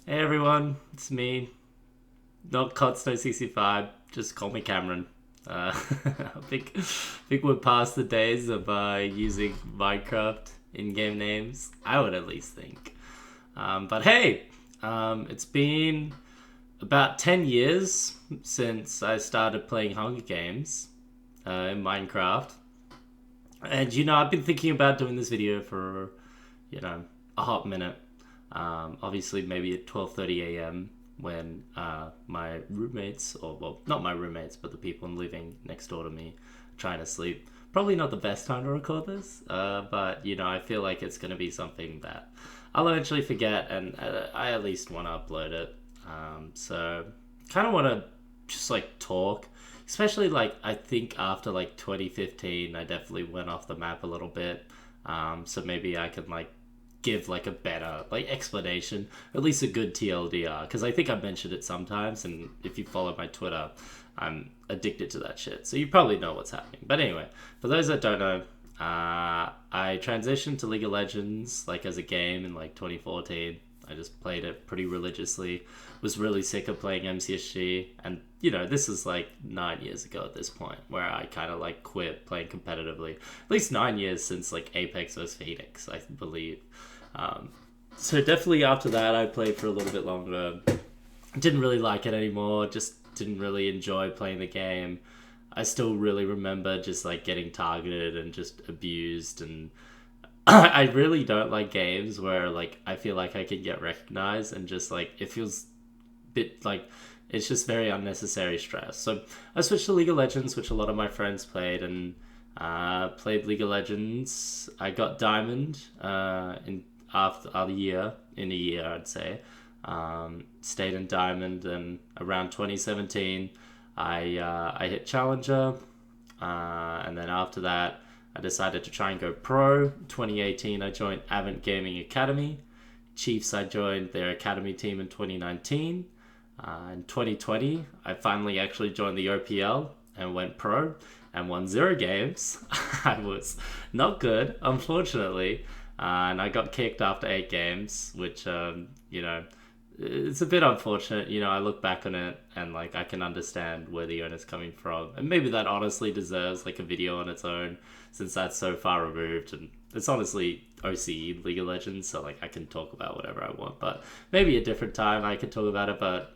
Hey everyone, it's me. Not Cotsto65, just call me Cameron. I think we're past the days of using Minecraft in-game names. I would at least think. But hey, it's been about 10 years since I started playing Hunger Games in Minecraft. And I've been thinking about doing this video for, you know, a hot minute. Obviously, maybe at 12:30 a.m. when my roommates, or well, not my roommates, but the people living next door to me, are trying to sleep. Probably not the best time to record this, but I feel like it's going to be something that I'll eventually forget, and I at least want to upload it. So, kind of want to just like talk, especially like I think after like 2015, I definitely went off the map a little bit. So maybe I can like give like a better like explanation, at least a good TLDR, because I think I've mentioned it sometimes, and if you follow my Twitter, I'm addicted to that shit. So you probably know what's happening. But anyway, for those that don't know, I transitioned to League of Legends like as a game in like 2014. I just played it pretty religiously. Was really sick of playing MCSG, and this is like 9 years ago at this point, where I kind of like quit playing competitively. At least 9 years since like Apex vs Phoenix, I believe. Um, so definitely after that, I played for a little bit longer. Didn't really like it anymore. Just didn't really enjoy playing the game. I still really remember just like getting targeted and just abused, and I really don't like games where like I feel like I can get recognized, and just like it feels a bit like it's just very unnecessary stress. So I switched to League of Legends, which a lot of my friends played, and played League of Legends. I got Diamond in after a year in a year, I'd say. Stayed in Diamond, and around 2017, I hit Challenger, and then after that, I decided to try and go pro. 2018, I joined Avant Gaming Academy. Chiefs, I joined their academy team in 2019. In 2020, I finally actually joined the OPL and went pro and won zero games. I was not good, unfortunately, and I got kicked after 8 games, which, it's a bit unfortunate. I look back on it and like I can understand where the owner's coming from, and maybe that honestly deserves like a video on its own, since that's so far removed, and it's honestly OCE League of Legends, so like I can talk about whatever I want. But maybe a different time I could talk about it. But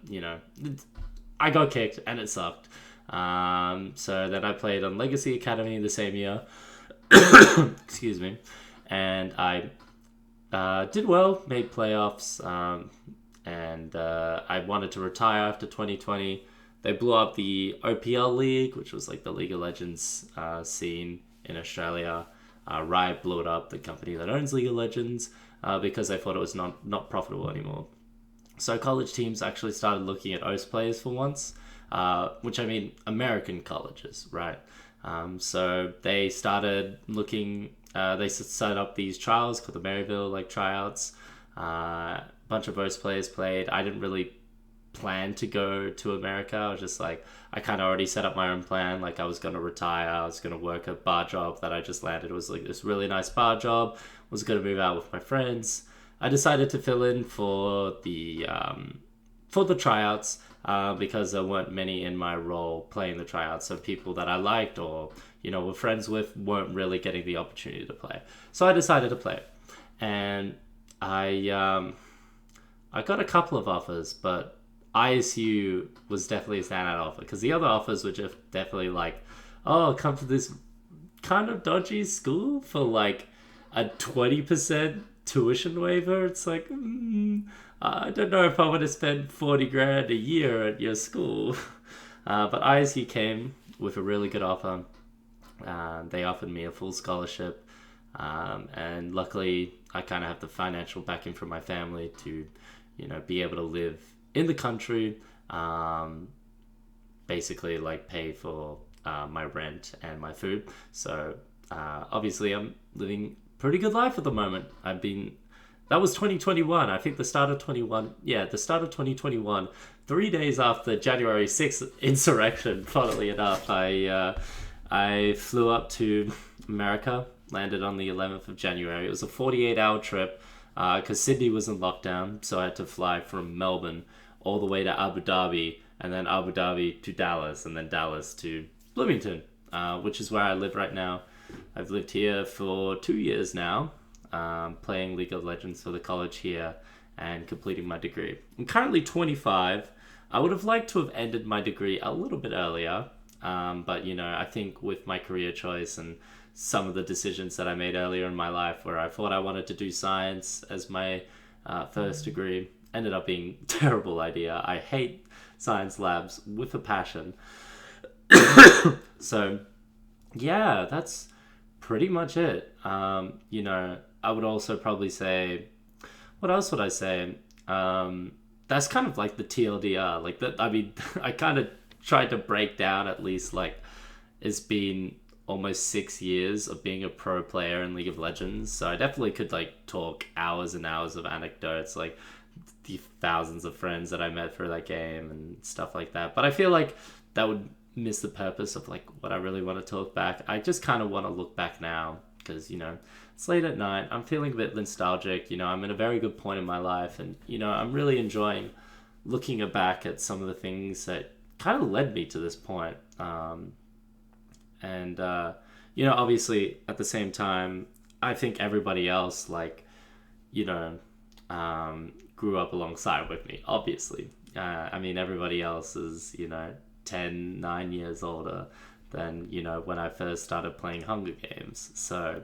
I got kicked and it sucked. So then I played on Legacy Academy the same year. Excuse me, and I did well, made playoffs, and I wanted to retire after 2020. They blew up the OPL League, which was like the League of Legends scene in Australia. Riot blew it up, the company that owns League of Legends, because they thought it was not profitable anymore. So college teams actually started looking at OS players for once, which I mean American colleges, right? So they started looking. They set up these trials called the Maryville like tryouts. Bunch of OS players played. I didn't really plan to go to America. I was just like, I kind of already set up my own plan. Like I was going to retire. I was going to work a bar job that I just landed. It was like this really nice bar job. Was going to move out with my friends. I decided to fill in for the tryouts, because there weren't many in my role playing the tryouts. So people that I liked or were friends with weren't really getting the opportunity to play. So I decided to play, and I got a couple of offers, but ISU was definitely a standout offer, because the other offers were just definitely like, oh, come to this kind of dodgy school for like a 20% tuition waiver. It's like, I don't know if I want to spend 40 grand a year at your school. But ISU came with a really good offer. They offered me a full scholarship. And luckily, I kind of have the financial backing from my family to, be able to live in the country, basically like pay for my rent and my food. So obviously, I'm living a pretty good life at the moment. That was 2021. I think the start of 21. Yeah, the start of 2021. 3 days after January 6th insurrection, funnily enough, I flew up to America, landed on the 11th of January. It was a 48-hour trip. because Sydney was in lockdown, so I had to fly from Melbourne all the way to Abu Dhabi, and then Abu Dhabi to Dallas, and then Dallas to Bloomington, which is where I live right now. I've lived here for 2 years now, playing League of Legends for the college here and completing my degree. I'm currently 25. I would have liked to have ended my degree a little bit earlier, but I think with my career choice and some of the decisions that I made earlier in my life where I thought I wanted to do science as my first degree ended up being a terrible idea. I hate science labs with a passion. So, yeah, that's pretty much it. I would also probably say, what else would I say? That's kind of like the TLDR. Like that, I mean, I kind of tried to break down at least like it's been almost 6 years of being a pro player in League of Legends. So I definitely could like talk hours and hours of anecdotes, like the thousands of friends that I met through that game and stuff like that. But I feel like that would miss the purpose of like what I really want to talk back. I just kind of want to look back now because, it's late at night. I'm feeling a bit nostalgic. I'm in a very good point in my life and, I'm really enjoying looking back at some of the things that kind of led me to this point. Obviously at the same time, I think everybody else, like, grew up alongside with me, obviously. Everybody else is, 9 years older than, when I first started playing Hunger Games. So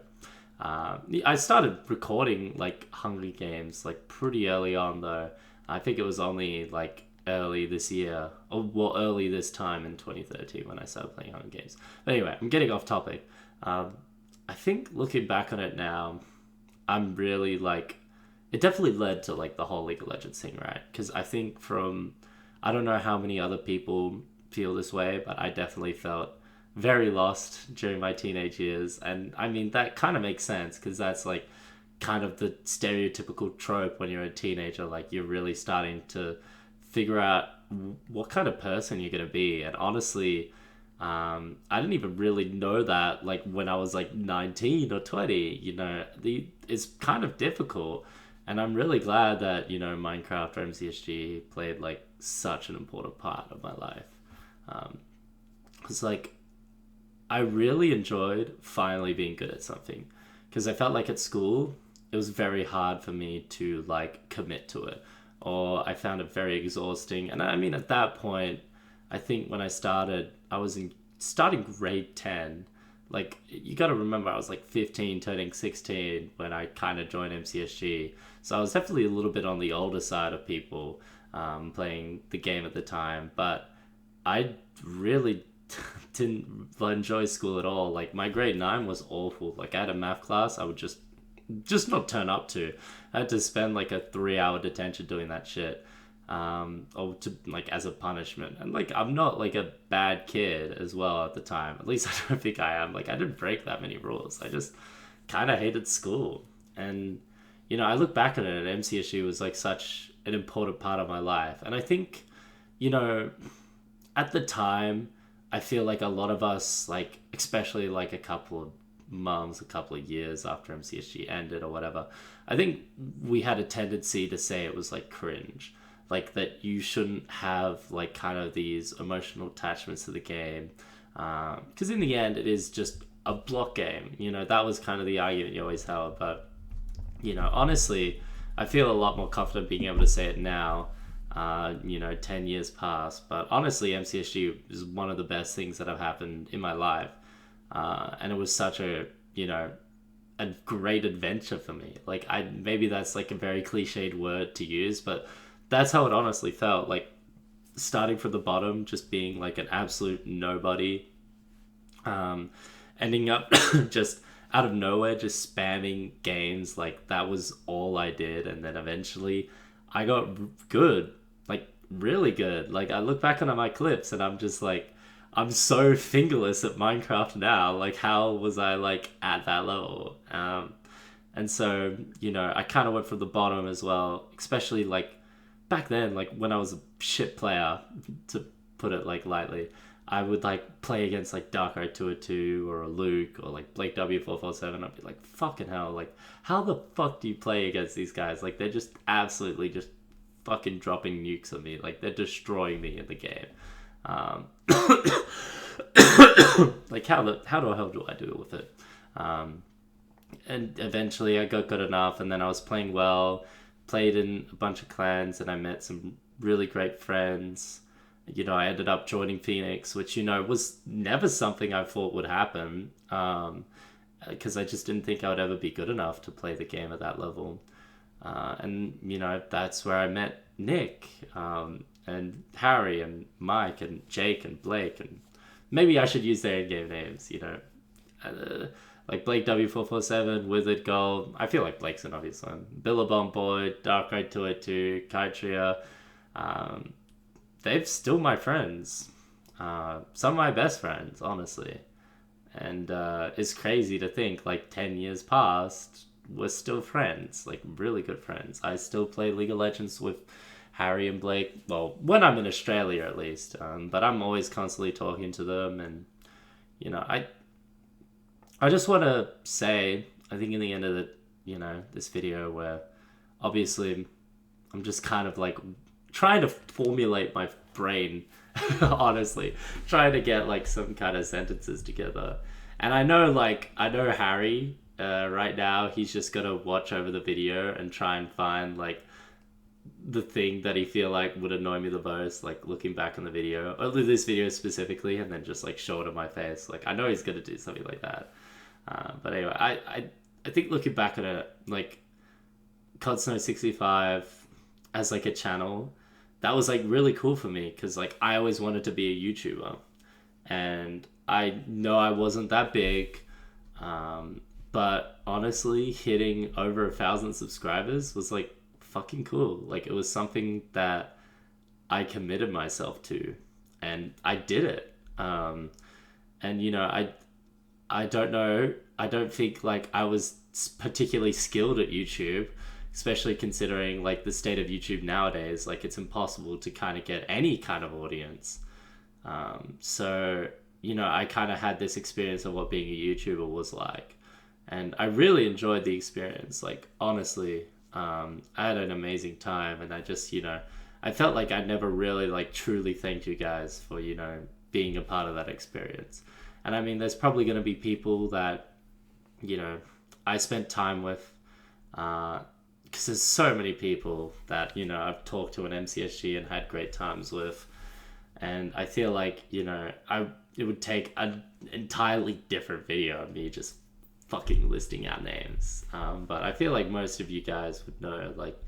I started recording, like, Hunger Games, like, pretty early on, though. I think it was only, like, early this year, early this time in 2013 when I started playing Hunger Games. But anyway, I'm getting off topic. I think looking back on it now, I'm really like, it definitely led to like the whole League of Legends thing, right? Because I think I don't know how many other people feel this way, but I definitely felt very lost during my teenage years. And I mean, that kind of makes sense because that's like kind of the stereotypical trope when you're a teenager, like you're really starting to figure out what kind of person you're going to be. And honestly, I didn't even really know that like when I was like 19 or 20, it's kind of difficult. And I'm really glad that, Minecraft or MCSG played like such an important part of my life. It's like, I really enjoyed finally being good at something because I felt like at school, it was very hard for me to like commit to it, or I found it very exhausting. And I mean, at that point, I think when I started, I was starting grade 10. Like, you got to remember, I was like 15, turning 16 when I kind of joined MCSG. So I was definitely a little bit on the older side of people playing the game at the time. But I really didn't enjoy school at all. Like, my grade 9 was awful. Like, I had a math class I would just not turn up to. I had to spend like a 3-hour detention doing that shit. Or to like as a punishment. And like I'm not like a bad kid as well at the time. At least I don't think I am. Like I didn't break that many rules. I just kind of hated school. And I look back on it and MCSU was like such an important part of my life. And I think at the time I feel like a lot of us, like especially like a couple of months, a couple of years after MCSG ended or whatever, I think we had a tendency to say it was like cringe. Like that you shouldn't have like kind of these emotional attachments to the game. Because in the end, it is just a block game. That was kind of the argument you always held. But, honestly, I feel a lot more confident being able to say it now, 10 years past. But honestly, MCSG is one of the best things that have happened in my life. And it was such a great adventure for me. Like maybe that's like a very cliched word to use, but that's how it honestly felt. Like starting from the bottom, just being like an absolute nobody, ending up just out of nowhere, just spamming games. Like that was all I did. And then eventually I got good, like really good. Like I look back on my clips and I'm just like, I'm so fingerless at Minecraft now. Like how was I like at that level? And so, I kind of went from the bottom as well, especially like back then, like when I was a shit player, to put it like lightly. I would like play against like Darko202 or a Luke or like Blake W447. I'd be like, fucking hell, like how the fuck do you play against these guys? Like they're just absolutely just fucking dropping nukes on me. Like they're destroying me in the game. Um, like how the hell do I deal with it? And eventually I got good enough, and then I was playing well, played in a bunch of clans, and I met some really great friends. You know, I ended up joining Phoenix, which, you know, was never something I thought would happen, because I just didn't think I would ever be good enough to play the game at that level. And, you know, that's where I met Nick, and Harry and Mike and Jake and Blake, and maybe I should use their in-game names, you know. Like Blake W447, Wizard Gold. I feel like Blake's an obvious one. Billabong Boy, Dark202, Kytria. They're still my friends. Some of my best friends, honestly. And it's crazy to think, like, 10 years past, we're still friends. Like, really good friends. I still play League of Legends with Harry and Blake. Well, when I'm in Australia, at least. But I'm always constantly talking to them. And, you know, I just want to say, I think in the end of the, you know, this video where obviously I'm just kind of like trying to formulate my brain, honestly, trying to get like some kind of sentences together. And I know Harry, right now, he's just going to watch over the video and try and find like the thing that he feel like would annoy me the most, like looking back on the video, or this video specifically, and then just like show it on my face. Like I know he's going to do something like that. But anyway, I think looking back at it, like CodSnow65 as like a channel, that was like really cool for me, because like I always wanted to be a YouTuber, and I know I wasn't that big, but honestly hitting over 1,000 subscribers was like fucking cool. Like it was something that I committed myself to, and I did it. And you know, I don't know. I don't think like I was particularly skilled at YouTube, especially considering like the state of YouTube nowadays. Like it's impossible to kind of get any kind of audience. So, you know, I kind of had this experience of what being a YouTuber was like. And I really enjoyed the experience. Like, honestly, I had an amazing time. And I just, you know, I felt like I never really like truly thanked you guys for, you know, being a part of that experience. And I mean, there's probably going to be people that, you know, I spent time with, because there's so many people that, you know, I've talked to in MCSG and had great times with. And I feel like, you know, it would take an entirely different video of me just fucking listing out names. But I feel like most of you guys would know, like,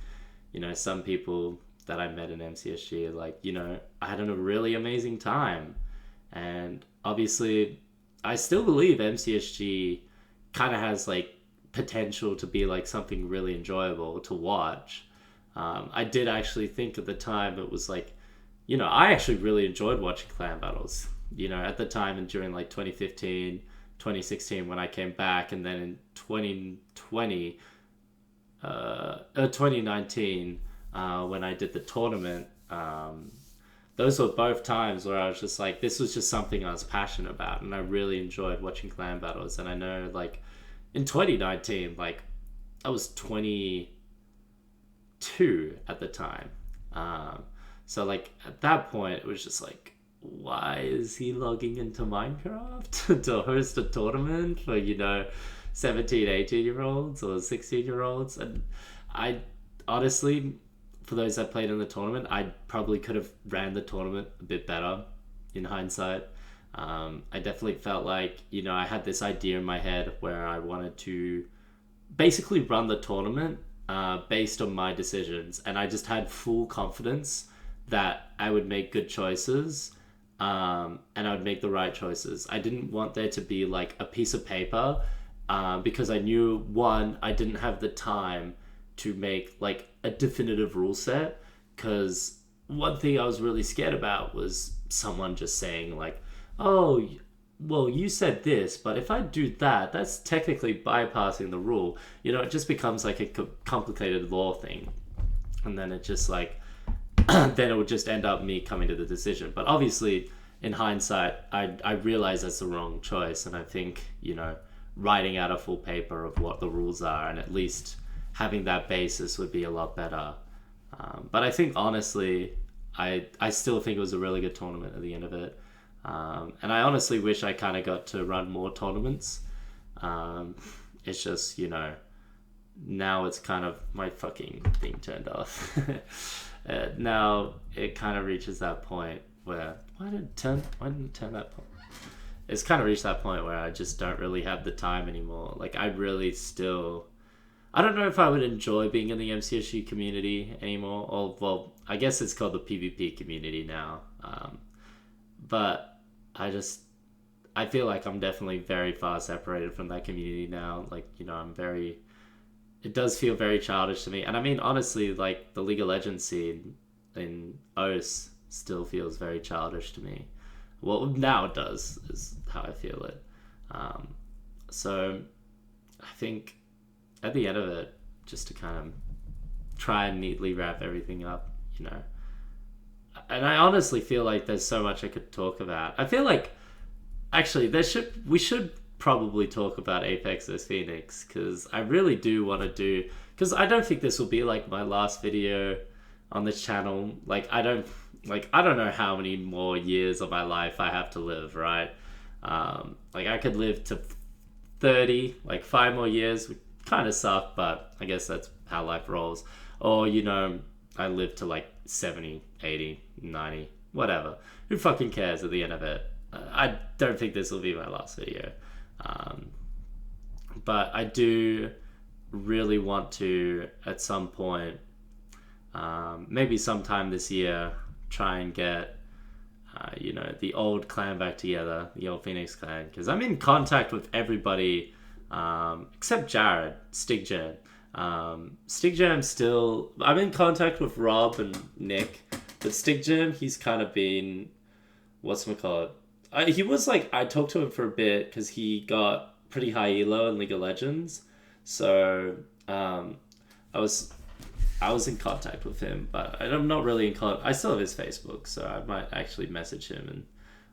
you know, some people that I met in MCSG, like, you know, I had a really amazing time. And obviously, I still believe MCSG kind of has like potential to be like something really enjoyable to watch. I did actually think at the time it was like, you know, I actually really enjoyed watching clan battles, you know, at the time, and during like 2015, 2016 when I came back, and then in 2020, 2019 when I did the tournament. Those were both times where I was just like, this was just something I was passionate about, and I really enjoyed watching clan battles. And I know, like, in 2019, like, I was 22 at the time. So, like, at that point, it was just like, why is he logging into Minecraft to host a tournament for, you know, 17, 18-year-olds or 16-year-olds? And I honestly, for those that played in the tournament, I probably could have ran the tournament a bit better in hindsight. I definitely felt like, you know, I had this idea in my head where I wanted to basically run the tournament based on my decisions. And I just had full confidence that I would make good choices, and I would make the right choices. I didn't want there to be like a piece of paper, because I knew, one, I didn't have the time to make like a definitive rule set, because one thing I was really scared about was someone just saying like, oh, well, you said this, but if I do that, that's technically bypassing the rule. You know, it just becomes like a complicated law thing. And then it just like, then it would just end up me coming to the decision. But obviously, in hindsight, I realize that's the wrong choice, and I think, writing out a full paper of what the rules are and at least having that basis would be a lot better. But I think honestly, I still think it was a really good tournament at the end of it. And I honestly wish I kind of got to run more tournaments. It's just, now it's kind of my fucking thing turned off. Now it kind of reaches that point where why didn't it turn that point? It's kind of reached that point where I just don't really have the time anymore. Like I really still, I don't know if I would enjoy being in the MCSU community anymore. Or well, I guess it's called the PvP community now. But I feel like I'm definitely very far separated from that community now. Like, it does feel very childish to me. And I mean, honestly, like the League of Legends scene in OS still feels very childish to me. Well, now it does, is how I feel it. So I think at the end of it, just to kind of try and neatly wrap everything up, and I honestly feel like there's so much I could talk about. I feel like actually we should probably talk about Apex vs Phoenix, because I really do want to do, because I don't think this will be like my last video on this channel. Like I don't know how many more years of my life I have to live, right? Like I could live to 30, like 5 more years would kind of suck, but I guess that's how life rolls. Or, I live to like 70, 80, 90, whatever. Who fucking cares at the end of it? I don't think this will be my last video. But I do really want to, at some point, maybe sometime this year, try and get, the old clan back together, the old Phoenix clan. Because I'm in contact with everybody, except Jared, Stigjam. Stigjam still, I'm in contact with Rob and Nick, but Stigjam, he's kind of been, whatchamacallit, he was like, I talked to him for a bit because he got pretty high elo in League of Legends, so I was in contact with him, but I'm not really in contact. I still have his Facebook, so I might actually message him and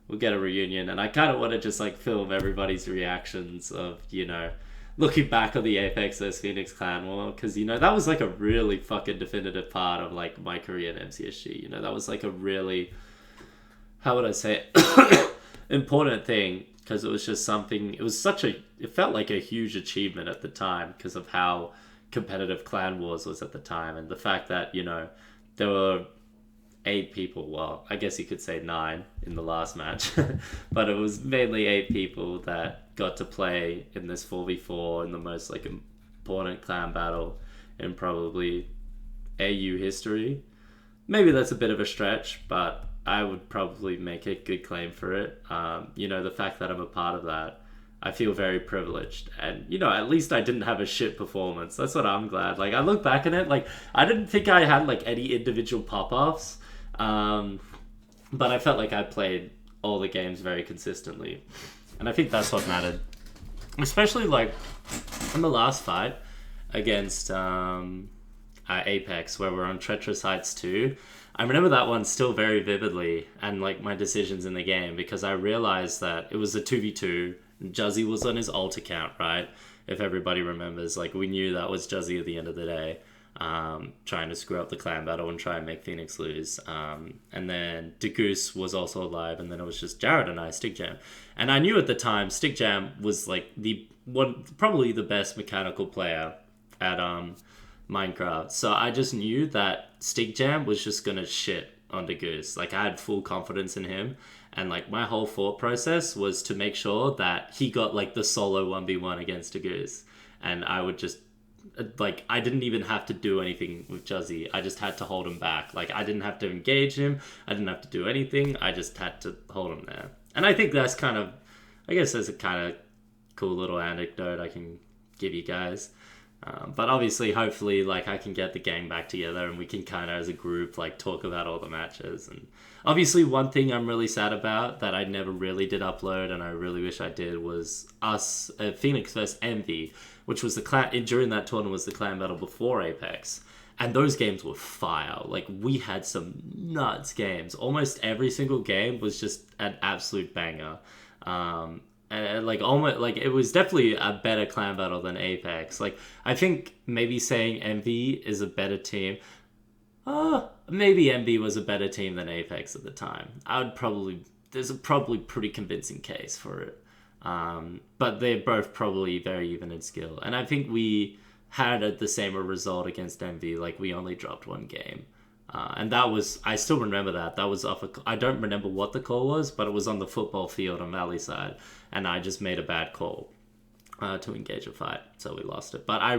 we'll get a reunion. And I kind of want to just like film everybody's reactions of, looking back on the Apex vs Phoenix clan war, because that was like a really fucking definitive part of like my career in MCSG. That was like a really, how would I say it? Important thing, because it was just something, it felt like a huge achievement at the time because of how competitive Clan Wars was at the time, and the fact that there were 8 people, well I guess you could say 9 in the last match, but it was mainly 8 people that got to play in this 4v4 in the most like important clan battle in probably AU history. Maybe that's a bit of a stretch, but I would probably make a good claim for it. The fact that I'm a part of that, I feel very privileged, and at least I didn't have a shit performance. That's what I'm glad. Like I look back on it, like I didn't think I had like any individual pop-offs, but I felt like I played all the games very consistently, and I think that's what mattered. Especially like in the last fight against Apex, where we're on Treacherous Heights 2. I remember that one still very vividly, and like my decisions in the game, because I realized that it was a 2v2. Juzzy was on his alt account, right? If everybody remembers, like we knew that was Juzzy at the end of the day, trying to screw up the clan battle and try and make Phoenix lose. And then Degoose was also alive, and then it was just Jared and I, Stigjam. And I knew at the time Stigjam was like probably the best mechanical player at Minecraft. So I just knew that Stigjam was just gonna shit on Degoose. Like I had full confidence in him. And like my whole thought process was to make sure that he got like the solo 1v1 against Degoose. And I would just like, I didn't even have to do anything with Juzzy. I just had to hold him back. Like I didn't have to engage him. I didn't have to do anything. I just had to hold him there. And I think that's kind of, I guess that's a kind of cool little anecdote I can give you guys. But obviously, hopefully, like I can get the gang back together and we can kind of, as a group, like talk about all the matches. And obviously, one thing I'm really sad about that I never really did upload, and I really wish I did, was us Phoenix vs Envy, which was the clan during that tournament was the clan battle before Apex. And those games were fire. Like, we had some nuts games. Almost every single game was just an absolute banger. And like almost like it was definitely a better clan battle than Apex. Like, I think maybe saying Envy is a better team. Maybe Envy was a better team than Apex at the time. There's a probably pretty convincing case for it. But they're both probably very even in skill. And I think we had the same result against Envy. Like, we only dropped one game. And that was, I still remember that. That was off I don't remember what the call was, but it was on the football field on Valley Side. And I just made a bad call to engage a fight. So we lost it. But I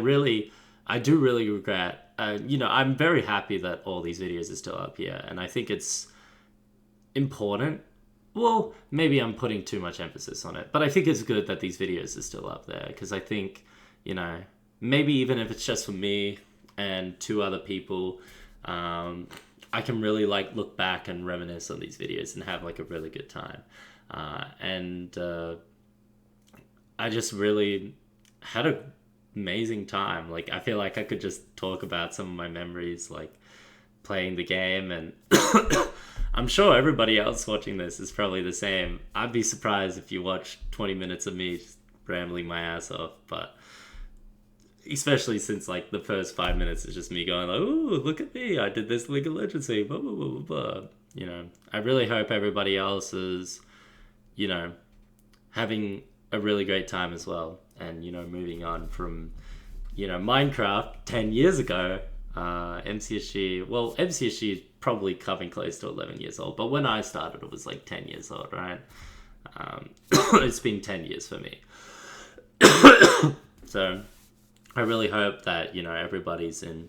do really regret, I'm very happy that all these videos are still up here. And I think it's important. Well, maybe I'm putting too much emphasis on it. But I think it's good that these videos are still up there. Because I think, maybe even if it's just for me and two other people, I can really like look back and reminisce on these videos and have like a really good time. I just really had an amazing time. Like, I feel like I could just talk about some of my memories, like playing the game, and I'm sure everybody else watching this is probably the same. I'd be surprised if you watch 20 minutes of me just rambling my ass off, but especially since like the first 5 minutes is just me going like, "Oh, look at me! I did this League of Legends thing." Blah, blah, blah, blah, blah. I really hope everybody else is, having a really great time as well, and moving on from, Minecraft 10 years ago. MCSG is probably coming close to 11 years old, but when I started, it was like 10 years old, right? It's been 10 years for me. So I really hope that, everybody's in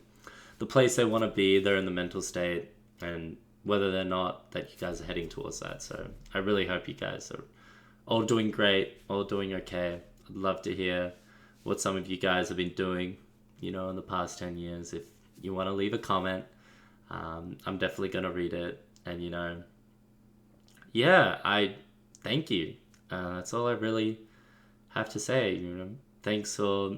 the place they want to be, they're in the mental state, and whether they're not, that you guys are heading towards that. So I really hope you guys are all doing great, all doing okay. I'd love to hear what some of you guys have been doing, in the past 10 years. If you want to leave a comment, I'm definitely going to read it. And, I thank you. That's all I really have to say. Thanks for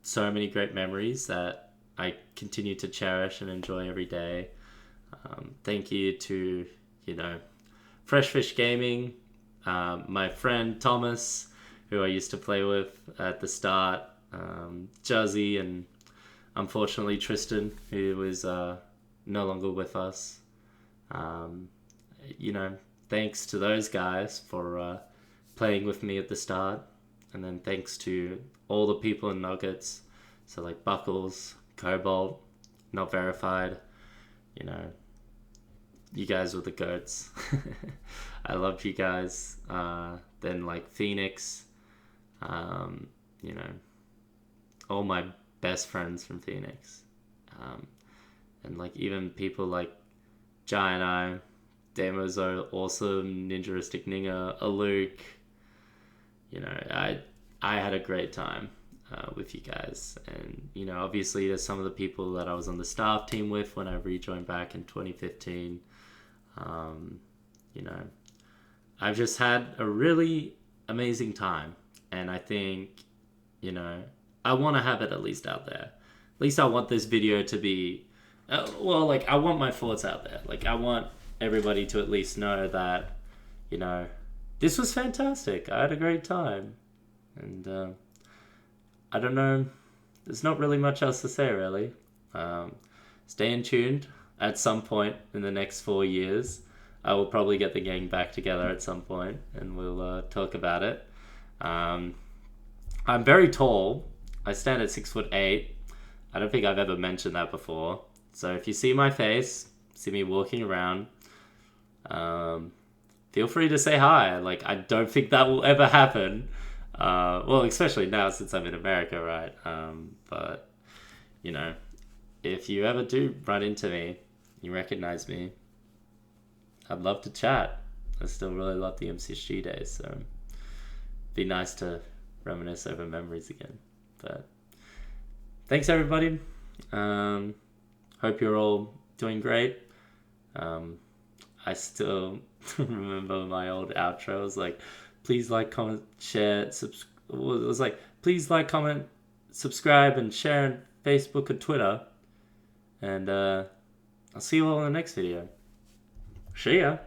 so many great memories that I continue to cherish and enjoy every day. Thank you to, Fresh Fish Gaming, my friend Thomas, who I used to play with at the start, Juzzy, and unfortunately Tristan, who was no longer with us. Thanks to those guys for playing with me at the start. And then thanks to all the people in Nuggets, so like Buckles, Cobalt, Not Verified, you guys were the goats. I loved you guys. Then like Phoenix, all my best friends from Phoenix. And like even people like Giant Eye, Demozo, Awesome, Ninjaristic Ninga, Aluk. I had a great time with you guys. And, obviously there's some of the people that I was on the staff team with when I rejoined back in 2015. I've just had a really amazing time. And I think, I want to have it at least out there. At least I want this video to be, I want my thoughts out there. Like, I want everybody to at least know that, this was fantastic. I had a great time. And I don't know. There's not really much else to say, really. Stay in tuned. At some point in the next 4 years, I will probably get the gang back together at some point, and we'll talk about it. I'm very tall. I stand at 6'8". I don't think I've ever mentioned that before. So if you see my face, see me walking around, feel free to say hi. Like, I don't think that will ever happen. Especially now since I'm in America, right? But, if you ever do run into me, you recognize me, I'd love to chat. I still really love the MCSG days, so it'd be nice to reminisce over memories again. But thanks, everybody. Hope you're all doing great. I still remember my old outro. It was like, please like, comment, share, it was like, please like, comment, subscribe, and share on Facebook and Twitter. And I'll see you all in the next video. See ya!